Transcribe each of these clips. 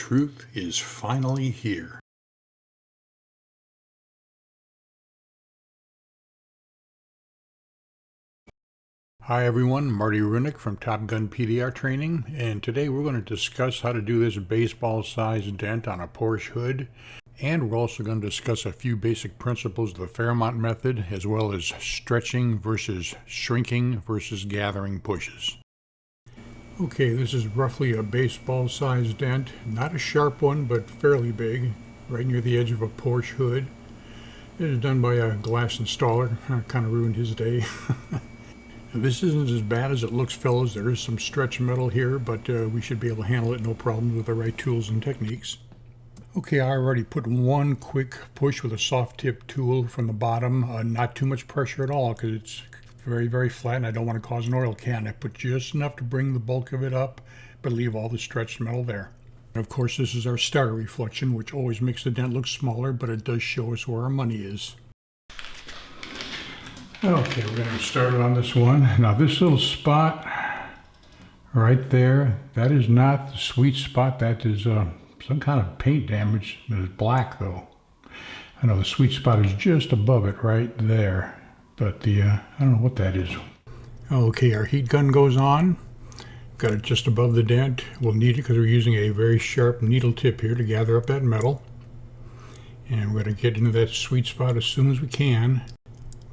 truth is finally here. Hi everyone, Marty Runick from Top Gun PDR Training, and today we're going to discuss how to do this baseball-sized dent on a Porsche hood, and we're also going to discuss a few basic principles of the Fairmont method, as well as stretching versus shrinking versus gathering pushes. Okay, this is roughly a baseball-sized dent, not a sharp one, but fairly big, right near the edge of a Porsche hood. It is done by a glass installer. Kind of ruined his day. This isn't as bad as it looks, fellas. There is some stretch metal here, but we should be able to handle it no problem with the right tools and techniques. Okay, I already put one quick push with a soft tip tool from the bottom. Not too much pressure at all because it's very, very flat and I don't want to cause an oil can. I put just enough to bring the bulk of it up, but leave all the stretched metal there. And of course, this is our starter reflection, which always makes the dent look smaller, but it does show us where our money is. Okay, we're going to get started on this one. Now this little spot right there, that is not the sweet spot. That is some kind of paint damage. It is black though. I know the sweet spot is just above it right there. But I don't know what that is. Okay, our heat gun goes on. Got it just above the dent. We'll need it because we're using a very sharp needle tip here to gather up that metal. And we're going to get into that sweet spot as soon as we can.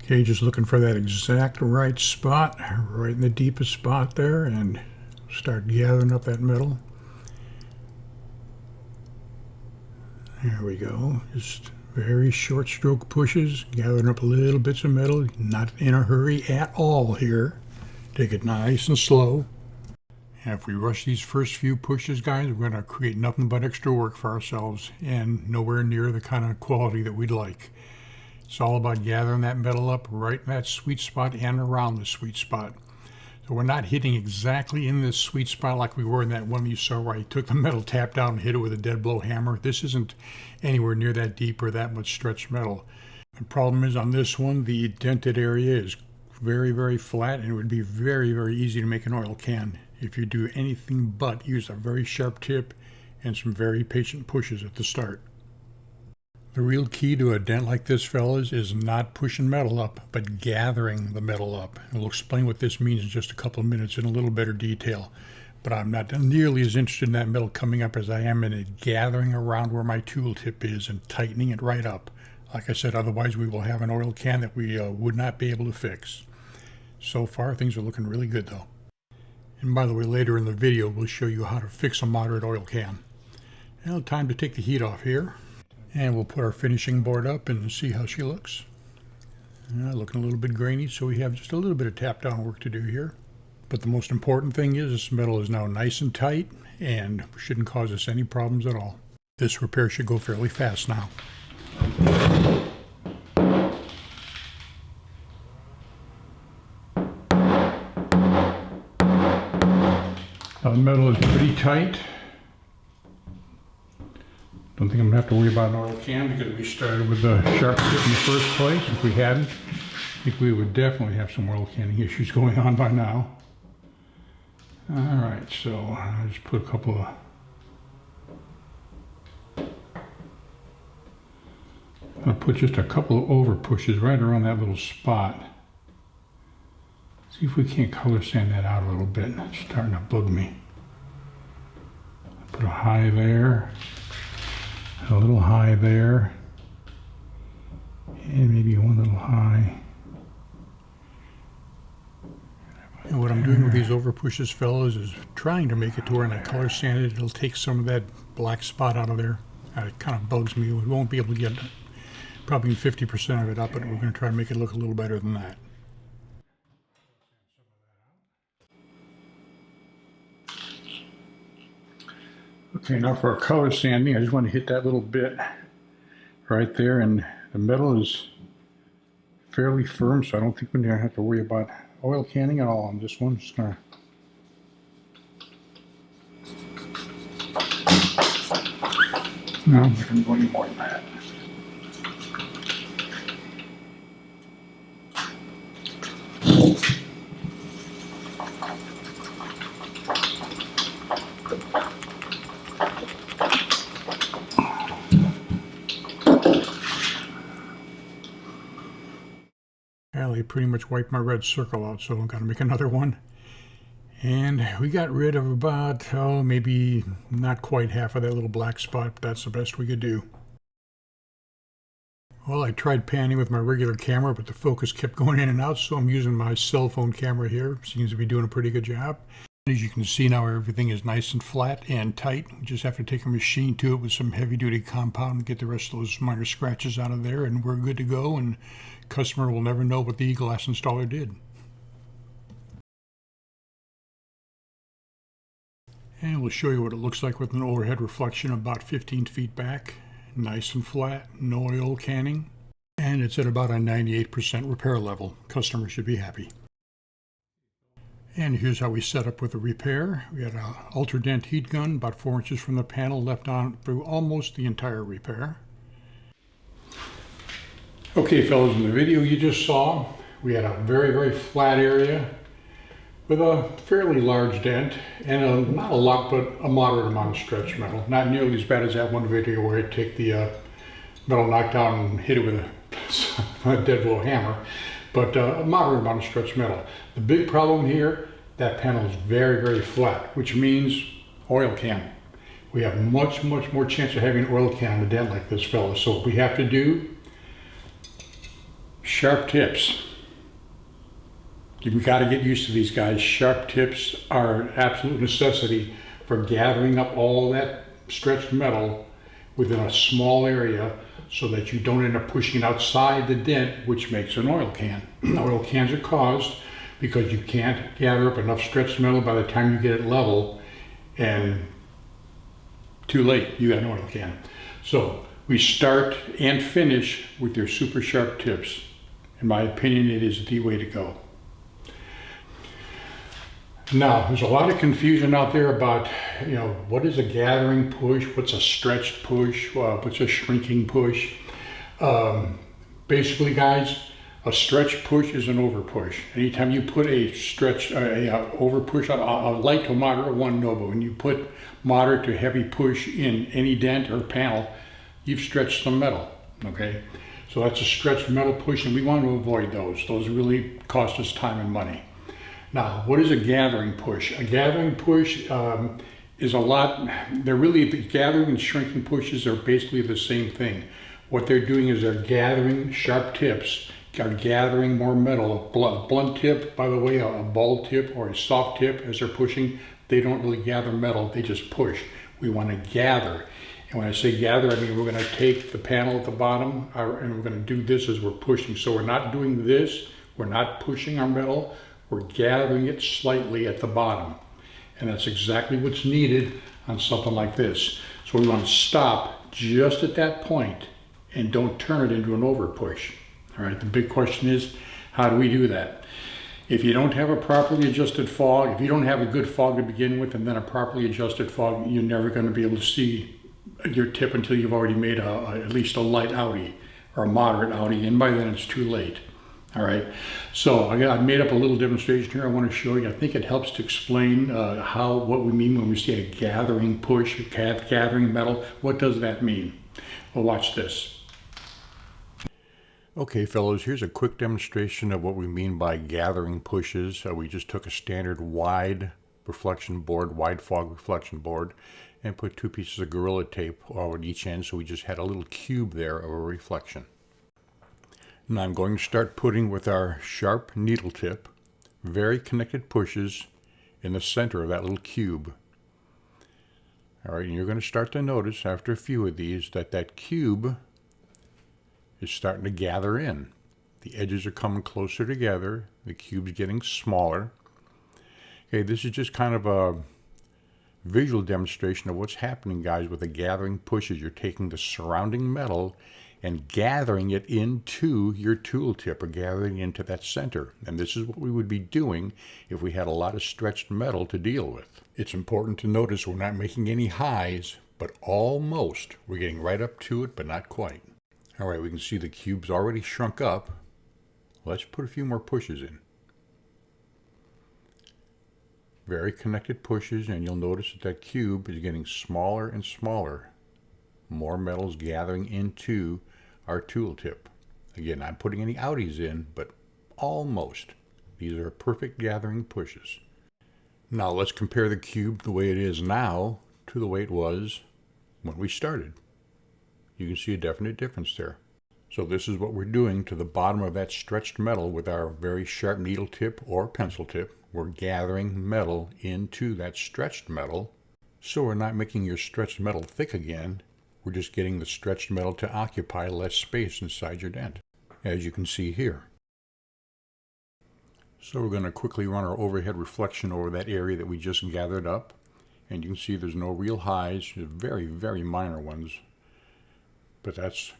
Okay, just looking for that exact right spot, right in the deepest spot there, and start gathering up that metal. There we go. Just very short stroke pushes, gathering up little bits of metal, not in a hurry at all here. Take it nice and slow. And if we rush these first few pushes, guys, we're going to create nothing but extra work for ourselves and nowhere near the kind of quality that we'd like. It's all about gathering that metal up right in that sweet spot and around the sweet spot. So we're not hitting exactly in this sweet spot like we were in that one you saw where I took the metal, tapped out, and hit it with a dead blow hammer. This isn't anywhere near that deep or that much stretched metal. The problem is on this one, the dented area is very, very flat, and it would be very, very easy to make an oil can if you do anything but use a very sharp tip and some very patient pushes at the start. The real key to a dent like this, fellas, is not pushing metal up, but gathering the metal up. And we'll explain what this means in just a couple of minutes in a little better detail. But I'm not nearly as interested in that metal coming up as I am in it gathering around where my tool tip is and tightening it right up. Like I said, otherwise we will have an oil can that we would not be able to fix. So far, things are looking really good, though. And by the way, later in the video, we'll show you how to fix a moderate oil can. Now, time to take the heat off here. And we'll put our finishing board up and see how she looks. Looking a little bit grainy, so we have just a little bit of tap down work to do here. But the most important thing is this metal is now nice and tight and shouldn't cause us any problems at all. This repair should go fairly fast now. Now the metal is pretty tight. Don't think I'm going to have to worry about an oil can because we started with the sharp tip in the first place. If we hadn't, I think we would definitely have some oil canning issues going on by now. Alright, so I'll just put a couple of... I'll put just a couple of over pushes right around that little spot. See if we can't color sand that out a little bit. It's starting to bug me. Put a high there. A little high there, and maybe one little high. And what I'm doing with these over pushes, fellas, is trying to make it to where when I color sand it, it'll take some of that black spot out of there. It kind of bugs me. We won't be able to get probably 50% of it up, but we're going to try to make it look a little better than that. Okay, now for our color sanding, I just want to hit that little bit right there, and the metal is fairly firm, so I don't think we're going to have to worry about oil canning at all on this one. Just going to... No, I'm not going to go any more than that. I pretty much wiped my red circle out, so I'm going to make another one. And we got rid of about, maybe not quite half of that little black spot, but that's the best we could do. Well, I tried panning with my regular camera, but the focus kept going in and out, so I'm using my cell phone camera here. Seems to be doing a pretty good job. As you can see now, everything is nice and flat and tight. We just have to take a machine to it with some heavy-duty compound and get the rest of those minor scratches out of there, and we're good to go, and customer will never know what the e-glass installer did. And we'll show you what it looks like with an overhead reflection about 15 feet back. Nice and flat, no oil canning, and it's at about a 98% repair level. Customer should be happy. And here's how we set up with the repair. We had an Ultra Dent heat gun about 4 inches from the panel left on through almost the entire repair. Okay fellas, in the video you just saw, we had a very, very flat area with a fairly large dent and not a lot, but a moderate amount of stretched metal. Not nearly as bad as that one video where I take the metal knockdown and hit it with a dead blow hammer, but a moderate amount of stretched metal. The big problem here, that panel is very, very flat, which means oil can. We have much, much more chance of having an oil can on a dent like this, fella. So what we have to do, sharp tips. You've got to get used to these guys. Sharp tips are an absolute necessity for gathering up all that stretched metal within a small area so that you don't end up pushing outside the dent, which makes an oil can. Oil cans are caused because you can't gather up enough stretched metal by the time you get it level, and too late, you got an oil can. So we start and finish with your super sharp tips. In my opinion, it is the way to go. Now, there's a lot of confusion out there about, what is a gathering push, what's a stretched push, what's a shrinking push. Basically, guys, a stretch push is an overpush. Anytime you put a stretch, overpush, a light to moderate one, no, but when you put moderate to heavy push in any dent or panel, you've stretched some metal, okay? So that's a stretched metal push, and we want to avoid those. Those really cost us time and money. Now, what is a gathering push? A gathering push is a lot, the gathering and shrinking pushes are basically the same thing. What they're doing is they're gathering sharp tips, are gathering more metal. A blunt tip, by the way, a ball tip or a soft tip as they're pushing, they don't really gather metal, they just push. We want to gather. And when I say gather, I mean we're going to take the panel at the bottom and we're going to do this as we're pushing. So we're not doing this, we're not pushing our metal, we're gathering it slightly at the bottom. And that's exactly what's needed on something like this. So we want to stop just at that point and don't turn it into an overpush. All right, the big question is, how do we do that? If you don't have a properly adjusted fog, if you don't have a good fog to begin with and then a properly adjusted fog, you're never going to be able to see your tip until you've already made at least a light outie or a moderate outie, and by then it's too late. All right, so I made up a little demonstration here I want to show you. I think it helps to explain what we mean when we say a gathering push, gathering metal. What does that mean? Well, watch this. Okay, fellows, here's a quick demonstration of what we mean by gathering pushes. We just took a standard wide reflection board, wide fog reflection board, and put 2 pieces of Gorilla Tape on each end, so we just had a little cube there of a reflection. Now I'm going to start putting with our sharp needle tip very connected pushes in the center of that little cube. All right, and you're going to start to notice after a few of these that cube is starting to gather in. The edges are coming closer together, the cube's getting smaller. Okay, this is just kind of a visual demonstration of what's happening, guys, with the gathering pushes. You're taking the surrounding metal and gathering it into your tool tip, or gathering into that center. And this is what we would be doing if we had a lot of stretched metal to deal with. It's important to notice we're not making any highs, but almost. We're getting right up to it, but not quite. All right, we can see the cube's already shrunk up. Let's put a few more pushes in. Very connected pushes, and you'll notice that cube is getting smaller and smaller. More metal's gathering into our tool tip. Again, not putting any outies in, but almost. These are perfect gathering pushes. Now let's compare the cube the way it is now to the way it was when we started. You can see a definite difference there. So this is what we're doing to the bottom of that stretched metal with our very sharp needle tip or pencil tip. We're gathering metal into that stretched metal, so we're not making your stretched metal thick again. We're just getting the stretched metal to occupy less space inside your dent, as you can see here. So we're going to quickly run our overhead reflection over that area that we just gathered up, and you can see there's no real highs, very, very minor ones. But that's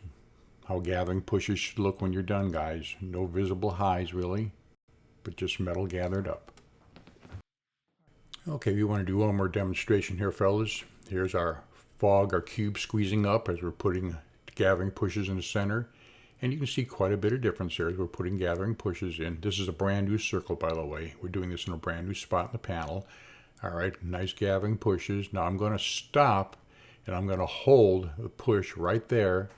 how gathering pushes should look when you're done, guys. No visible highs really, but just metal gathered up. Okay, we want to do one more demonstration here, fellas. Here's our fog, our cube squeezing up as we're putting gathering pushes in the center. And you can see quite a bit of difference here as we're putting gathering pushes in. This is a brand new circle, by the way. We're doing this in a brand new spot in the panel. All right, nice gathering pushes. Now I'm going to stop and I'm going to hold the push right there.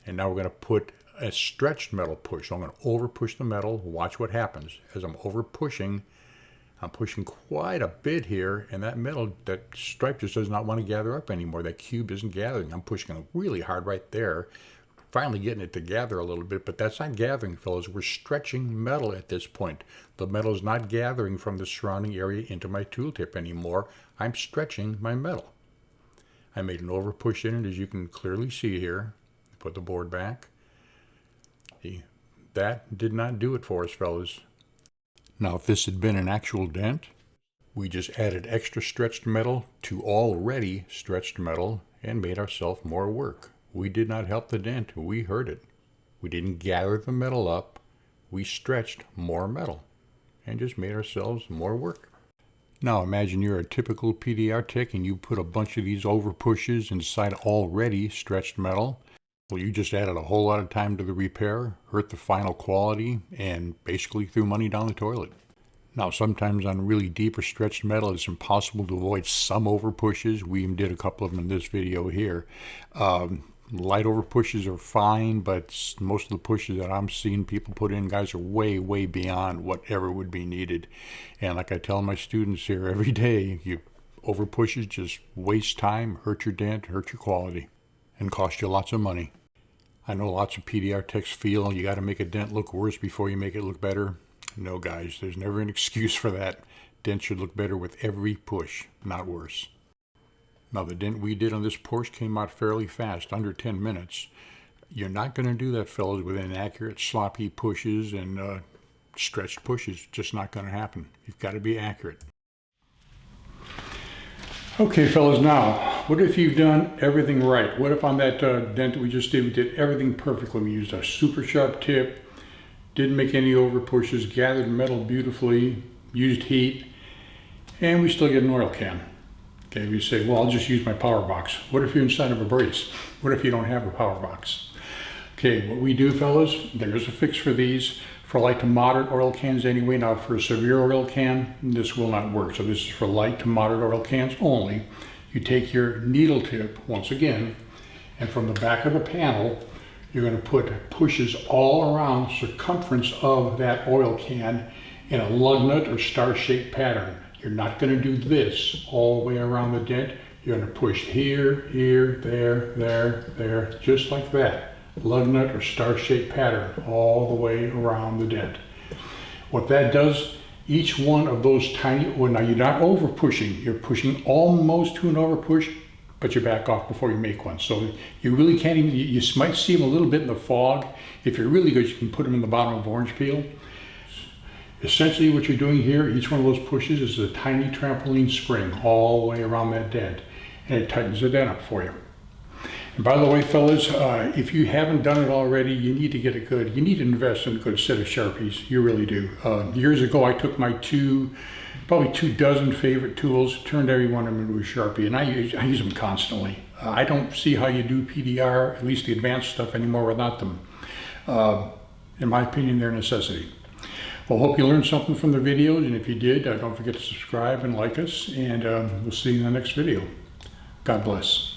And now we're going to put a stretched metal push. So I'm going to over push the metal. Watch what happens. As I'm over pushing, I'm pushing quite a bit here, and that metal, that stripe just does not want to gather up anymore. That cube isn't gathering. I'm pushing really hard right there, finally getting it to gather a little bit, but that's not gathering, fellas. We're stretching metal at this point. The metal is not gathering from the surrounding area into my tool tip anymore. I'm stretching my metal. I made an over push in it, as you can clearly see here. Put the board back. That did not do it for us, fellas. Now, if this had been an actual dent, we just added extra stretched metal to already stretched metal and made ourselves more work. We did not help the dent. We hurt it. We didn't gather the metal up. We stretched more metal and just made ourselves more work. Now, imagine you're a typical PDR tech and you put a bunch of these over pushes inside already stretched metal. Well, you just added a whole lot of time to the repair, hurt the final quality, and basically threw money down the toilet. Now, sometimes on really deep or stretched metal, it's impossible to avoid some over pushes. We even did a couple of them in this video here. Light over pushes are fine, but most of the pushes that I'm seeing people put in, guys, are way, way beyond whatever would be needed. And like I tell my students here every day, you over pushes just waste time, hurt your dent, hurt your quality, and cost you lots of money. I know lots of PDR techs feel you got to make a dent look worse before you make it look better. No, guys, there's never an excuse for that. Dent should look better with every push, not worse. Now, the dent we did on this Porsche came out fairly fast, under 10 minutes. You're not going to do that, fellas, with inaccurate, sloppy pushes and stretched pushes. Just not going to happen. You've got to be accurate. Okay, fellas, now, what if you've done everything right? What if on that dent that we just did, we did everything perfectly? We used a super sharp tip, didn't make any over pushes, gathered metal beautifully, used heat, and we still get an oil can. Okay, we say, well, I'll just use my power box. What if you're inside of a brace? What if you don't have a power box? Okay, what we do, fellas, there's a fix for these. For light to moderate oil cans anyway. Now, for a severe oil can, this will not work. So this is for light to moderate oil cans only. You take your needle tip, once again, and from the back of the panel, you're going to put pushes all around the circumference of that oil can in a lug nut or star-shaped pattern. You're not going to do this all the way around the dent. You're going to push here, here, there, just like that. Lug nut or star-shaped pattern all the way around the dent. What that does, each one of those tiny, well, now you're not over pushing, you're pushing almost to an over push, but you back off before you make one. So you really can't even, you might see them a little bit in the fog. If you're really good, you can put them in the bottom of orange peel. Essentially what you're doing here, each one of those pushes is a tiny trampoline spring all the way around that dent, and it tightens the dent up for you. And by the way, fellas, if you haven't done it already, you need to get it good. You need to invest in a good set of Sharpies. You really do. Years ago, I took my probably 24 favorite tools, turned every one of them into a Sharpie, and I use them constantly. I don't see how you do PDR, at least the advanced stuff, anymore without them. In my opinion, they're a necessity. Well, hope you learned something from the videos, and if you did, don't forget to subscribe and like us, and we'll see you in the next video. God bless.